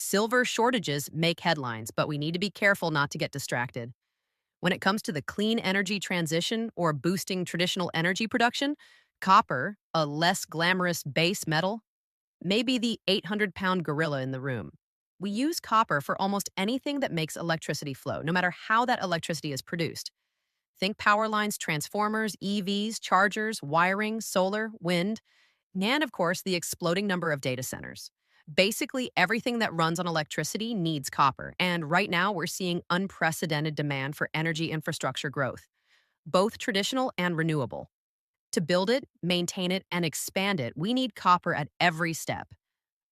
Silver shortages make headlines, but we need to be careful not to get distracted. When it comes to the clean energy transition or boosting traditional energy production, copper, a less glamorous base metal, may be the 800-pound gorilla in the room. We use copper for almost anything that makes electricity flow, no matter how that electricity is produced. Think power lines, transformers, EVs, chargers, wiring, solar, wind, and of course, the exploding number of data centers. Basically, everything that runs on electricity needs copper, and right now we're seeing unprecedented demand for energy infrastructure growth, both traditional and renewable. To build it, maintain it, and expand it, we need copper at every step.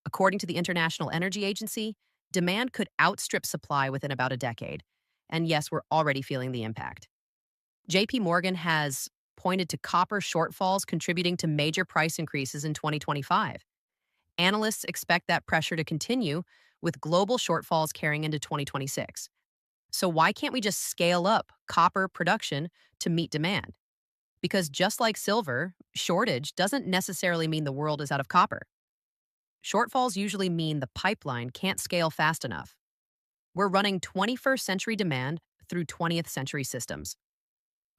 According to the International Energy Agency, demand could outstrip supply within about a decade. And yes, we're already feeling the impact. JP Morgan has pointed to copper shortfalls contributing to major price increases in 2025. Analysts expect that pressure to continue, with global shortfalls carrying into 2026. So why can't we just scale up copper production to meet demand? Because just like silver, shortage doesn't necessarily mean the world is out of copper. Shortfalls usually mean the pipeline can't scale fast enough. We're running 21st century demand through 20th century systems.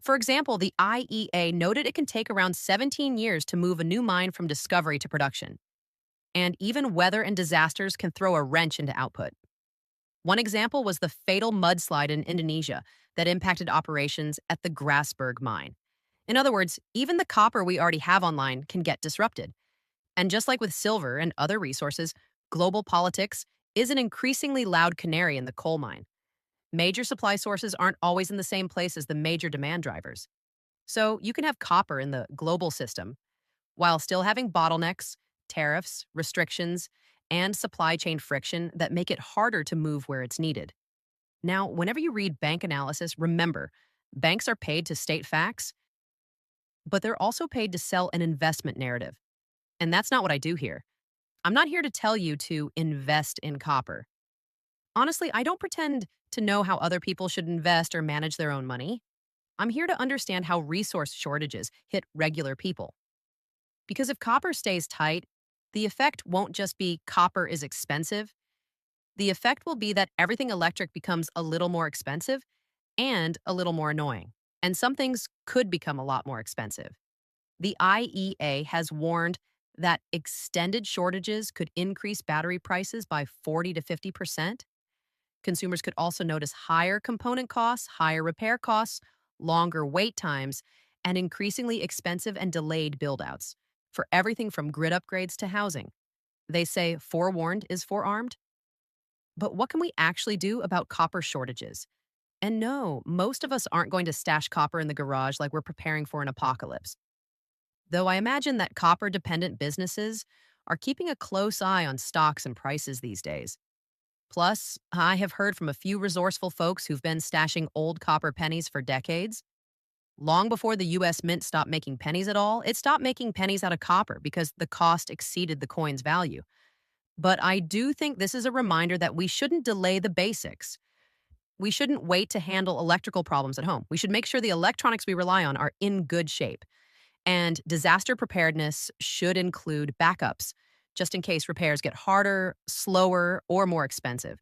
For example, the IEA noted it can take around 17 years to move a new mine from discovery to production. And even weather and disasters can throw a wrench into output. One example was the fatal mudslide in Indonesia that impacted operations at the Grasberg mine. In other words, even the copper we already have online can get disrupted. And just like with silver and other resources, global politics is an increasingly loud canary in the coal mine. Major supply sources aren't always in the same place as the major demand drivers. So you can have copper in the global system while still having bottlenecks, tariffs, restrictions, and supply chain friction that make it harder to move where it's needed. Now, whenever you read bank analysis, remember, banks are paid to state facts, but they're also paid to sell an investment narrative. And that's not what I do here. I'm not here to tell you to invest in copper. Honestly, I don't pretend to know how other people should invest or manage their own money. I'm here to understand how resource shortages hit regular people. Because if copper stays tight, the effect won't just be copper is expensive. The effect will be that everything electric becomes a little more expensive and a little more annoying. And some things could become a lot more expensive. The IEA has warned that extended shortages could increase battery prices by 40 to 50%. Consumers could also notice higher component costs, higher repair costs, longer wait times, and increasingly expensive and delayed buildouts for everything from grid upgrades to housing. They say forewarned is forearmed. But what can we actually do about copper shortages? And no, most of us aren't going to stash copper in the garage like we're preparing for an apocalypse. Though I imagine that copper-dependent businesses are keeping a close eye on stocks and prices these days. Plus, I have heard from a few resourceful folks who've been stashing old copper pennies for decades. Long before the US Mint stopped making pennies at all, it stopped making pennies out of copper because the cost exceeded the coin's value. But I do think this is a reminder that we shouldn't delay the basics. We shouldn't wait to handle electrical problems at home. We should make sure the electronics we rely on are in good shape. And disaster preparedness should include backups, just in case repairs get harder, slower, or more expensive,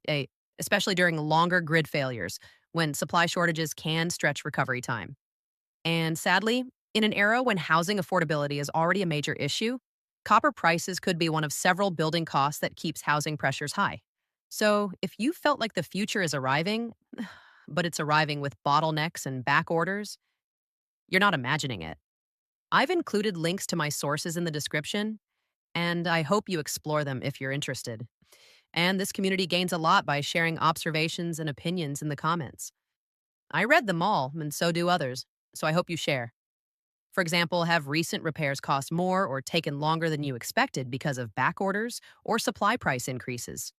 especially during longer grid failures when supply shortages can stretch recovery time. And sadly, in an era when housing affordability is already a major issue, copper prices could be one of several building costs that keeps housing pressures high. So if you felt like the future is arriving, but it's arriving with bottlenecks and back orders, you're not imagining it. I've included links to my sources in the description, and I hope you explore them if you're interested. And this community gains a lot by sharing observations and opinions in the comments. I read them all, and so do others, so I hope you share. For example, have recent repairs cost more or taken longer than you expected because of back orders or supply price increases?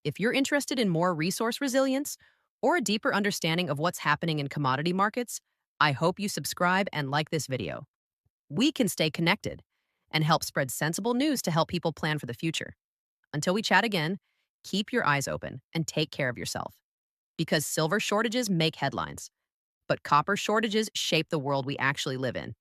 If you're interested in more resource resilience or a deeper understanding of what's happening in commodity markets, I hope you subscribe and like this video. We can stay connected and help spread sensible news to help people plan for the future. Until we chat again, keep your eyes open and take care of yourself. Because silver shortages make headlines, but copper shortages shape the world we actually live in.